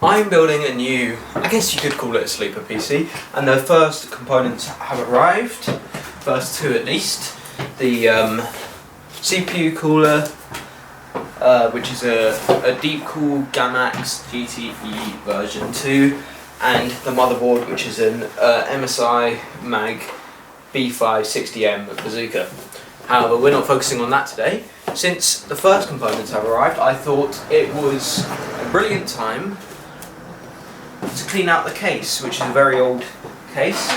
I'm building a new, I guess you could call it a sleeper PC, and the first components have arrived, first two at least. The CPU cooler, which is a Deepcool Gamax GTE version 2, and the motherboard, which is an MSI Mag B560M Bazooka. However, we're not focusing on that today. Since the first components have arrived, I thought it was a brilliant time to clean out the case, which is a very old case.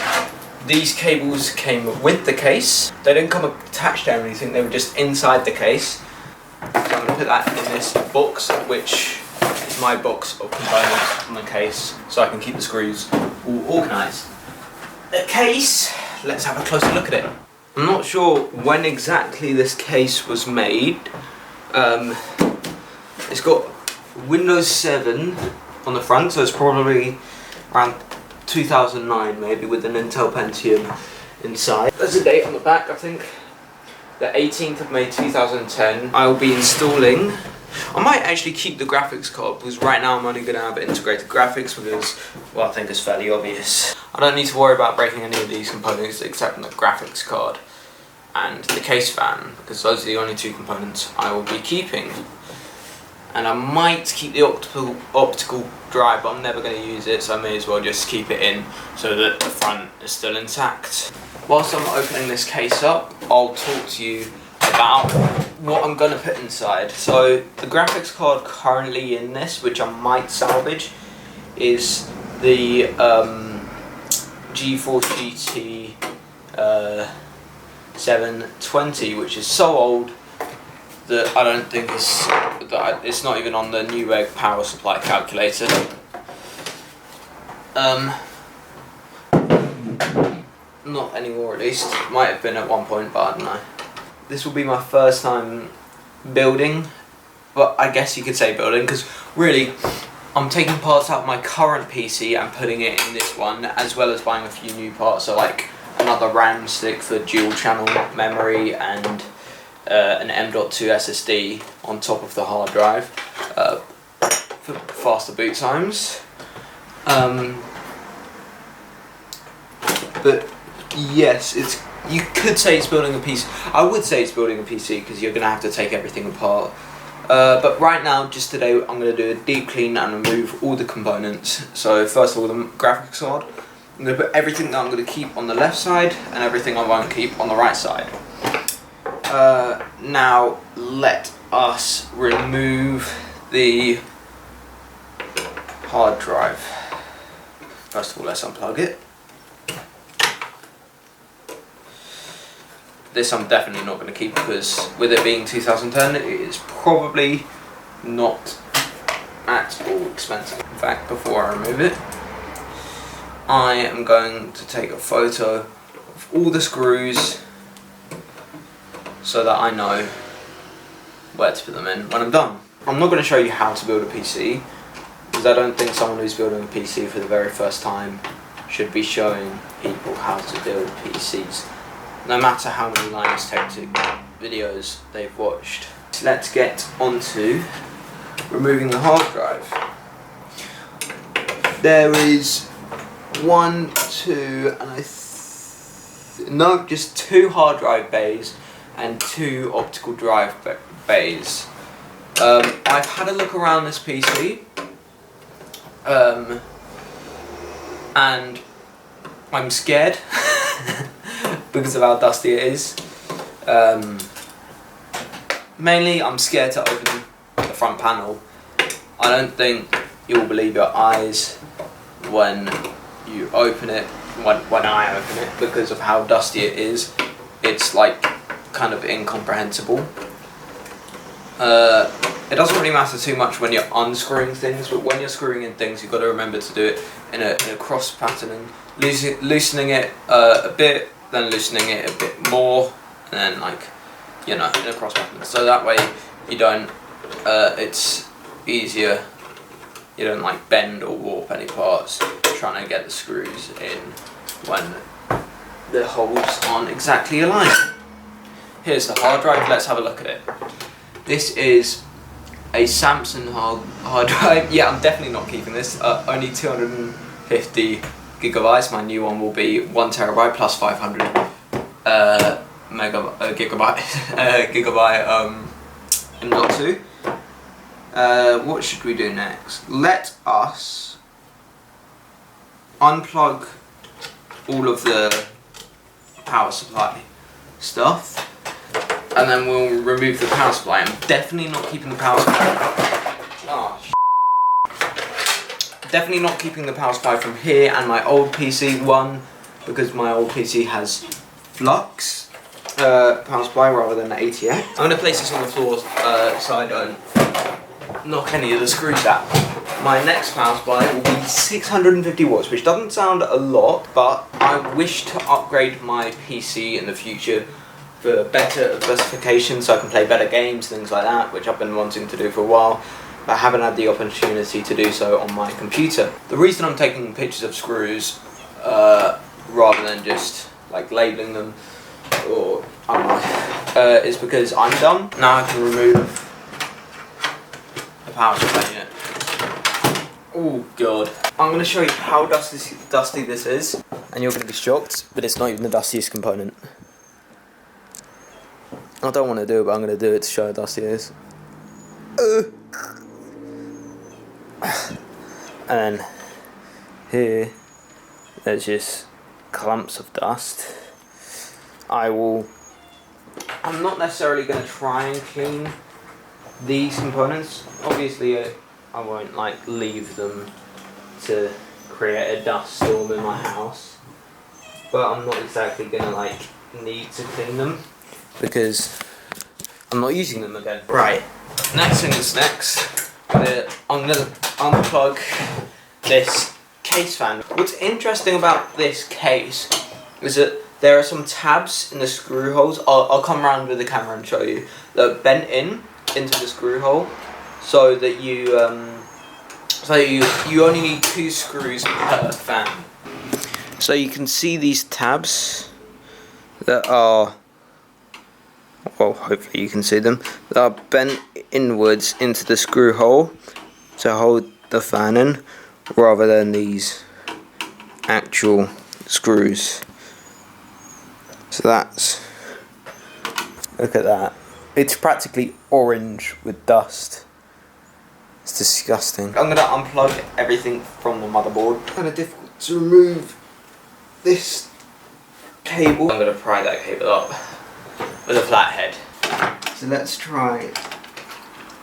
These cables came with the case. They didn't come attached to anything, they were just inside the case. So I'm going to put that in this box, which is my box of components on the case, so I can keep the screws all organised. The case, let's have a closer look at it. I'm not sure when exactly this case was made. It's got Windows 7 on the front, so it's probably around 2009 maybe, with an Intel Pentium inside. There's a date on the back, I think the 18th of May 2010. I will be installing, I might actually keep the graphics card, because right now I'm only going to have integrated graphics because, well, I think it's fairly obvious. I don't need to worry about breaking any of these components except the graphics card and the case fan, because those are the only two components I will be keeping. And I might keep the optical drive, but I'm never going to use it, so I may as well just keep it in so that the front is still intact. Whilst I'm opening this case up, I'll talk to you about what I'm going to put inside. So the graphics card currently in this, which I might salvage, is the GeForce GT 720, which is so old that I don't think it's not even on the Newegg power supply calculator. Not anymore, at least. Might have been at one point, but I don't know. This will be my first time building, but I guess you could say building, because really I'm taking parts out of my current PC and putting it in this one, as well as buying a few new parts, so like another RAM stick for dual channel memory and an M.2 SSD on top of the hard drive for faster boot times. But yes, you could say it's building a PC. I would say it's building a PC because you're going to have to take everything apart. But right now, just today, I'm going to do a deep clean and remove all the components. So first of all, the graphics card. I'm going to put everything that I'm going to keep on the left side and everything I won't keep on the right side. Now let us remove the hard drive. First of all, let's unplug it. This I'm definitely not going to keep, because with it being 2010, it is probably not at all expensive. In fact, before I remove it, I am going to take a photo of all the screws so that I know where to put them in when I'm done. I'm not going to show you how to build a PC, because I don't think someone who's building a PC for the very first time should be showing people how to build PCs, no matter how many Linus Tech videos they've watched. So let's get on to removing the hard drive. There is one, two, and just two hard drive bays and two optical drive bays. I've had a look around this PC, and I'm scared because of how dusty it is. Mainly, I'm scared to open the front panel. I don't think you'll believe your eyes when you open it, when I open it, because of how dusty it is. It's like kind of incomprehensible. It doesn't really matter too much when you're unscrewing things, but when you're screwing in things, you've got to remember to do it in a cross pattern, loosening it a bit, then loosening it a bit more, and then, like, you know, in a cross pattern. So that way you don't, it's easier, you don't like bend or warp any parts trying to get the screws in when the holes aren't exactly aligned. Here's the hard drive, let's have a look at it. This is a Samsung hard drive. Yeah, I'm definitely not keeping this. Only 250 gigabytes. My new one will be 1 terabyte plus 500 gigabyte M.2. What should we do next? Let us unplug all of the power supply stuff, and then we'll remove the power supply. I'm definitely not keeping the power supply. Oh, definitely not keeping the power supply from here and my old PC. One, because my old PC has flux power supply rather than ATX. I'm going to place this on the floor so I don't knock any of the screws out. My next power supply will be 650 watts, which doesn't sound a lot, but I wish to upgrade my PC in the future for better specifications so I can play better games, things like that, which I've been wanting to do for a while, but I haven't had the opportunity to do so on my computer. The reason I'm taking pictures of screws rather than just like labeling them or I don't know, is because I'm done. Now I can remove the power supply unit. Oh god. I'm going to show you how dusty this is, and you're going to be shocked, but it's not even the dustiest component. I don't want to do it, but I'm going to do it to show how dusty it is. And then here, there's just clumps of dust. I'm not necessarily going to try and clean these components. Obviously, I won't like leave them to create a dust storm in my house, but I'm not exactly going to like need to clean them because I'm not using them again. Right, next thing is next. I'm going to unplug this case fan. What's interesting about this case is that there are some tabs in the screw holes. I'll come around with the camera and show you, that are bent into the screw hole, so that you only need 2 screws per fan. So you can see these tabs that are, well, hopefully you can see them, that are bent inwards into the screw hole to hold the fan in, rather than these actual screws. So that's, look at that. It's practically orange with dust. It's disgusting. I'm going to unplug everything from the motherboard. Kind of difficult to remove this cable. I'm going to pry that cable up with a flathead. So let's try.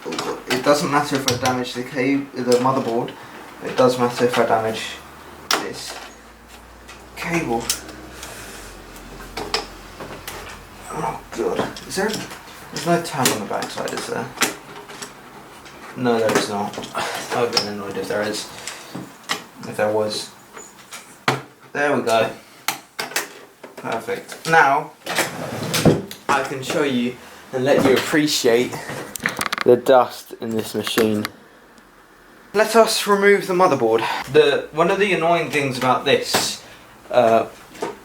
It doesn't matter if I damage the motherboard. It does matter if I damage this cable. Oh god. There's no tab on the back side, is there? No, there is not. I would have been annoyed if there is. If there was. There we go. Perfect. Now, I can show you and let you appreciate the dust in this machine. Let us remove the motherboard. One of the annoying things about this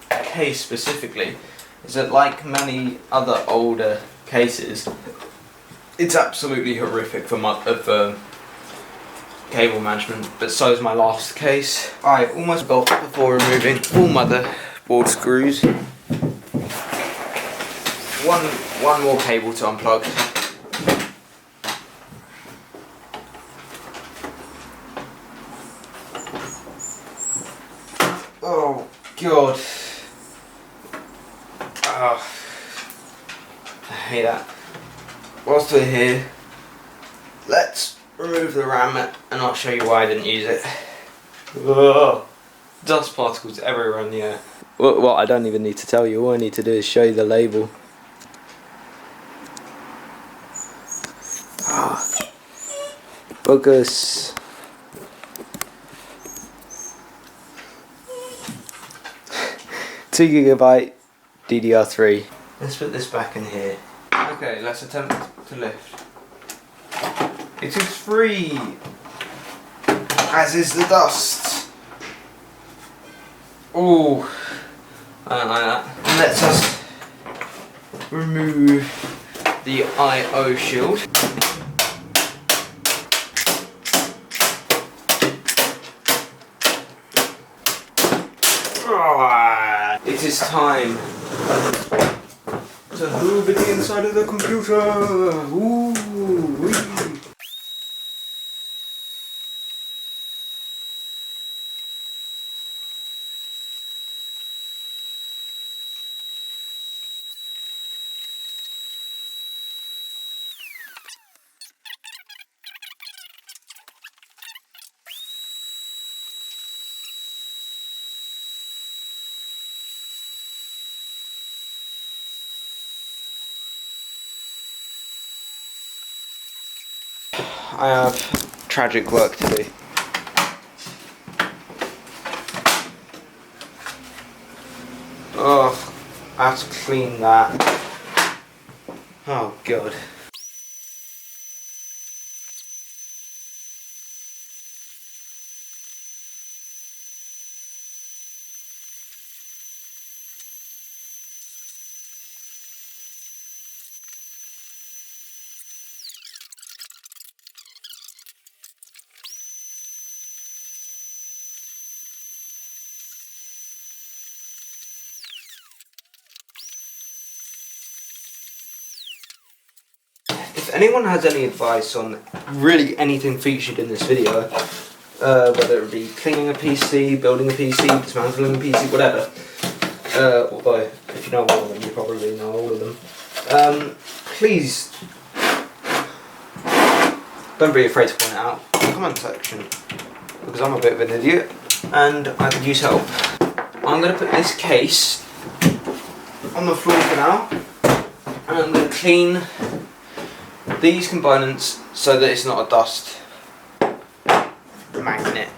case specifically is that, like many other older cases, it's absolutely horrific for cable management, but so is my last case. I almost got before removing all motherboard screws. One more cable to unplug. Oh god. Oh, I hate that. Whilst we're here, let's remove the RAM and I'll show you why I didn't use it. Ugh. Dust particles everywhere in the air. Well, I don't even need to tell you. All I need to do is show you the label. Focus. Two GB DDR3. Let's put this back in here. Okay, let's attempt to lift. It is free, as is the dust. Oh, I don't like that. Let's just remove the I/O shield. It is time to hoover the inside of the computer. Ooh, wee. I have tragic work to do. Oh, I have to clean that. Oh god. If anyone has any advice on really anything featured in this video, whether it be cleaning a PC, building a PC, dismantling a PC, whatever, although if you know all of them, you probably know all of them, please don't be afraid to point it out in the comment section, because I'm a bit of an idiot and I could use help. I'm going to put this case on the floor for now, and I'm going to clean these components so that it's not a dust magnet.